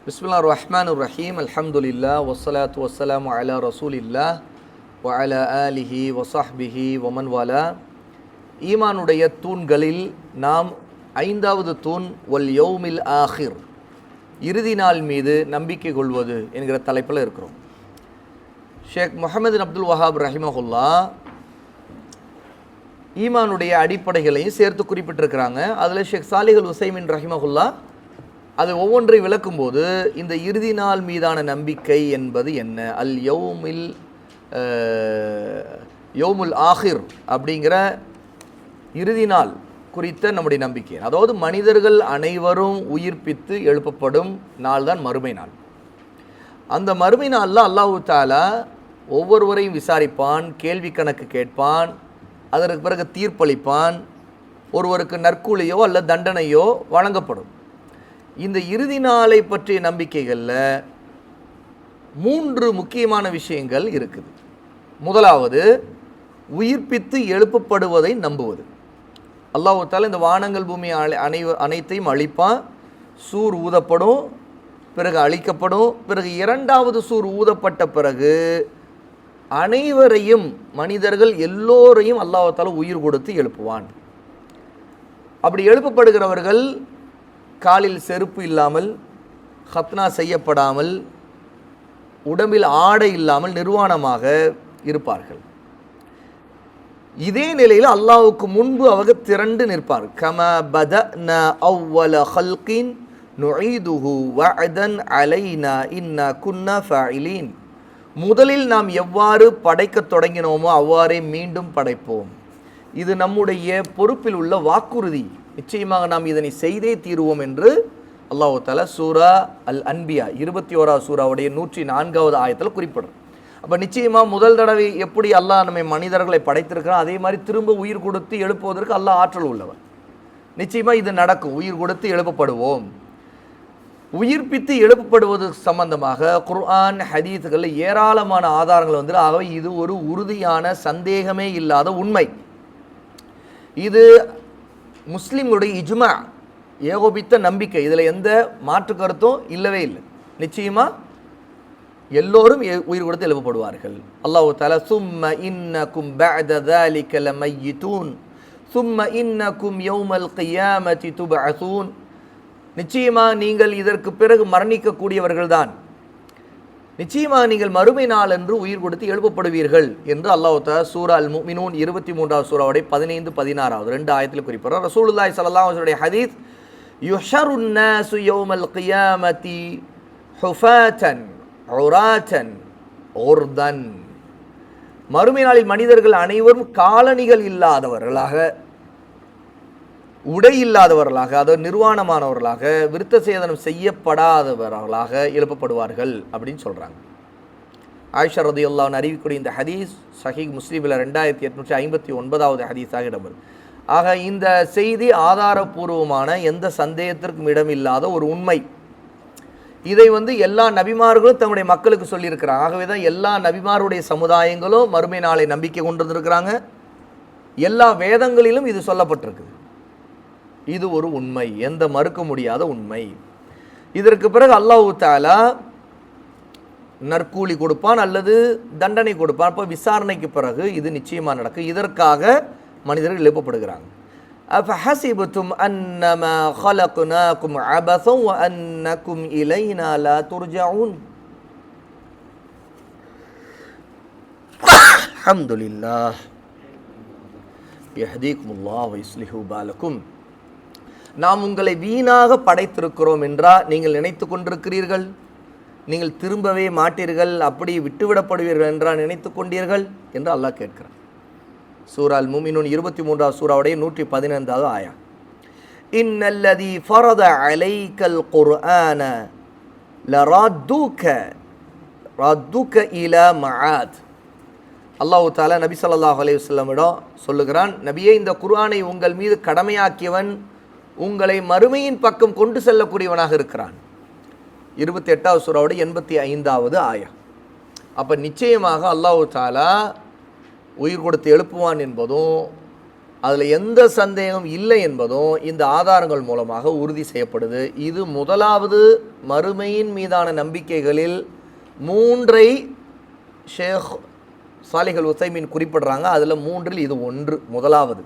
பிஸ்மில்லாஹிர் ரஹ்மானிர் ரஹீம். அல்ஹம்துலில்லாஹ் வஸ்ஸலாத்து வஸ்ஸலாமு அலா ரசூலில்லாஹ் வ அலா ஆலிஹி வஸஹ்பிஹி வமன் வாலா. ஈமானுடைய தூண்களில் நாம் 5வது தூண் வல் யௌமில் ஆஹிர், இறுதி நாள் மீது நம்பிக்கை கொள்வது என்கிற தலைப்பில் இருக்கிறோம். ஷேக் முஹம்மது அப்துல் வஹாப் ரஹிமஹுல்லா ஈமானுடைய அடிப்படைகளையும் சேர்த்து குறிப்பிட்டிருக்கிறாங்க. அதில் ஷேக் சாலிஹுல் உசைமின் ரஹிமஹுல்லா அது ஒவ்வொன்றை விளக்கும்போது இந்த இறுதி நாள் மீதான நம்பிக்கை என்பது என்ன, அல் யௌமுல் ஆஹிர் அப்படிங்கிற இறுதி நாள் குறித்த நம்முடைய நம்பிக்கை. அதாவது மனிதர்கள் அனைவரும் உயிர்ப்பித்து எழுப்பப்படும் நாள் தான் மறுமை நாள். அந்த மறுமை நாளில் அல்லாஹு தாலா ஒவ்வொருவரையும் விசாரிப்பான், கேள்வி கணக்கு கேட்பான், அதற்கு பிறகு தீர்ப்பளிப்பான். ஒருவருக்கு நற்கூலியோ அல்ல தண்டனையோ வழங்கப்படும். இந்த இறுதி நாளை பற்றிய நம்பிக்கைகளில் 3 முக்கியமான விஷயங்கள் இருக்குது. முதலாவது, உயிர்ப்பித்து எழுப்பப்படுவதை நம்புவது. அல்லாஹ் தஆலா இந்த வானங்கள் பூமி அனைத்தையும் அழிப்பான், சூர் ஊதப்படும், பிறகு அழிக்கப்படும். பிறகு 2வது சூர் ஊதப்பட்ட பிறகு அனைவரையும், மனிதர்கள் எல்லோரையும் அல்லாஹ் தஆலா உயிர் கொடுத்து எழுப்புவான். அப்படி எழுப்பப்படுகிறவர்கள் காலில் செருப்பு இல்லாமல், ஹத்னா செய்யப்படாமல், உடம்பில் ஆடை இல்லாமல் நிர்வாணமாக இருப்பார்கள். இதே நிலையில் அல்லாஹ்வுக்கு முன்பு அவர்கள் திரண்டு நிற்பார். கமா பதனா அவ்வல ஹல்கின் நுஈதுஹு வஅதன் அலைனா இன்னா குன்னா ஃபாயிலீன். முதலில் நாம் எவ்வாறு படைக்கத் தொடங்கினோமோ அவ்வாறே மீண்டும் படைப்போம். இது நம்முடைய பொறுப்பில் உள்ள வாக்குறுதி. நிச்சயமாக நாம் இதனை செய்தே தீருவோம் என்று அல்லாஹ் தஆலா சூரா அல் அன்பியா 21வது சூராவுடைய 104வது ஆயத்தில் குறிப்பிடும். அப்போ நிச்சயமாக முதல் தடவை எப்படி அல்லாஹ் நம்மை மனிதர்களை படைத்திருக்கிறான், அதே மாதிரி திரும்ப உயிர் கொடுத்து எழுப்புவதற்கு அல்லாஹ் ஆற்றல் உள்ளவர். நிச்சயமாக இது நடக்கும், உயிர் கொடுத்து எழுப்பப்படுவோம். உயிர்ப்பித்து எழுப்பப்படுவது சம்பந்தமாக குர்ஆன் ஹதீஸுகளில் ஏராளமான ஆதாரங்கள் வந்து, ஆகவே இது ஒரு உறுதியான சந்தேகமே இல்லாத உண்மை. இது முஸ்லிம்களுடைய இஜ்மா, ஏகோபித்த நம்பிக்கை. இதில் எந்த மாற்று கருத்தும் இல்லவே இல்லை. நிச்சயமாக எல்லோரும் உயிர் கொடுத்து எழுப்பப்படுவார்கள். அல்லாஹ் தஆலா சும்ம இன்னக்கும் பஅத ذلك லமையிதூன் சும்ம இன்னக்கும் யௌமல் கியாமத்தி துபஅஸூன். நிச்சயமாக நீங்கள் இதற்கு பிறகு மரணிக்கக்கூடியவர்கள் தான். நிச்சயமாக நீங்கள் மறுமை நாள் என்று உயிர் கொடுத்து எழுப்பப்படுவீர்கள் என்று அல்லாஹ் தஆலா சூரா அல் முஃமினூன் 23வது சூராவுடைய 15, 16 2 ஆயத்தில் குறிப்பிடுறார். ரசூலுல்லாஹி ஸல்லல்லாஹு அலைஹி வஸல்லம் ஹதீஸ், யுஹ்ஷருன் நாஸு யௌமல் கியாமத்தி ஹுஃபாத்தன் உராத்தன் உர்தன். மறுமை நாளில் மனிதர்கள் அனைவரும் காலணிகள் இல்லாதவர்களாக, உடை இல்லாதவர்களாக, அதாவது நிர்வாணமானவர்களாக, விருத்த சேதனம் செய்யப்படாதவர்களாக எழுப்பப்படுவார்கள் அப்படின்னு சொல்கிறாங்க. ஆயிஷா ரலியல்லாஹு அன்ஹா அறிவிக்கக்கூடிய இந்த ஹதீஸ் சஹீஹ் முஸ்லிமில் 2859வது ஹதீஸாக இடம்பெறும். ஆக இந்த செய்தி ஆதாரபூர்வமான, எந்த சந்தேகத்திற்கும் இடமில்லாத ஒரு உண்மை. இதை எல்லா நபிமார்களும் தங்களுடைய மக்களுக்கு சொல்லியிருக்கிறாங்க. ஆகவே தான் எல்லா நபிமாருடைய சமுதாயங்களும் மறுமை நாளை நம்பிக்கை கொண்டிருக்கிறாங்க. எல்லா வேதங்களிலும் இது சொல்லப்பட்டிருக்குது. இது ஒரு உண்மை, எந்த மறுக்க முடியாத உண்மை. இதற்கு பிறகு அல்லாஹ் தஆலா நற்கூலி கொடுப்பான் அல்லது தண்டனை கொடுப்பான். அப்போ விசாரணைக்கு பிறகு இது நிச்சயமாக நடக்கும். இதற்காக மனிதர்கள் எழுப்பப்படுகிறாங்க. அஃபஹஸிபதும் அன்னமா ஹலக்னாகும் அபஸன் வ அன்னகும் இலைனா லா துர்ஜஊன். அல்ஹம்துலில்லாஹ் யஹ்தீகுமுல்லாஹ் வ யுஸ்லிஹு பாலக்கும். நாம் உங்களை வீணாக படைத்திருக்கிறோம் என்றால் நீங்கள் நினைத்து கொண்டிருக்கிறீர்கள், நீங்கள் திரும்பவே மாட்டீர்கள், அப்படி விட்டுவிடப்படுவீர்கள் என்றால் நினைத்து கொண்டீர்கள் என்று அல்லாஹ் கேட்கிறார். சூரா அல் முஃமினூன் 23வது சூராவுடைய 115வது ஆயா. இன்னல்லதி ஃபரத அலைக்கல் குர்ஆன லரதுக இலா மஆத். அல்லாஹ் தஆலா நபி ஸல்லல்லாஹு அலைஹி வஸல்லமிடம் சொல்லுகிறான், நபியே, இந்த குர்ஆனை உங்கள் மீது கடமையாக்கியவன் உங்களை மறுமையின் பக்கம் கொண்டு செல்லக்கூடியவனாக இருக்கிறான். 28வது சூராவுடைய 85வது ஆயா. அப்போ நிச்சயமாக அல்லாஹ் தஆலா உயிர் கொடுத்து எழுப்புவான் என்பதும், அதில் எந்த சந்தேகம் இல்லை என்பதும் இந்த ஆதாரங்கள் மூலமாக உறுதி செய்யப்படுது. இது முதலாவது மறுமையின் மீதான நம்பிக்கைகளில் 3ஐ ஷேக் சாலிஹ் அல் உசைமீன் குறிப்பிடுறாங்க. அதில் 3இல் இது ஒன்று முதலாவது.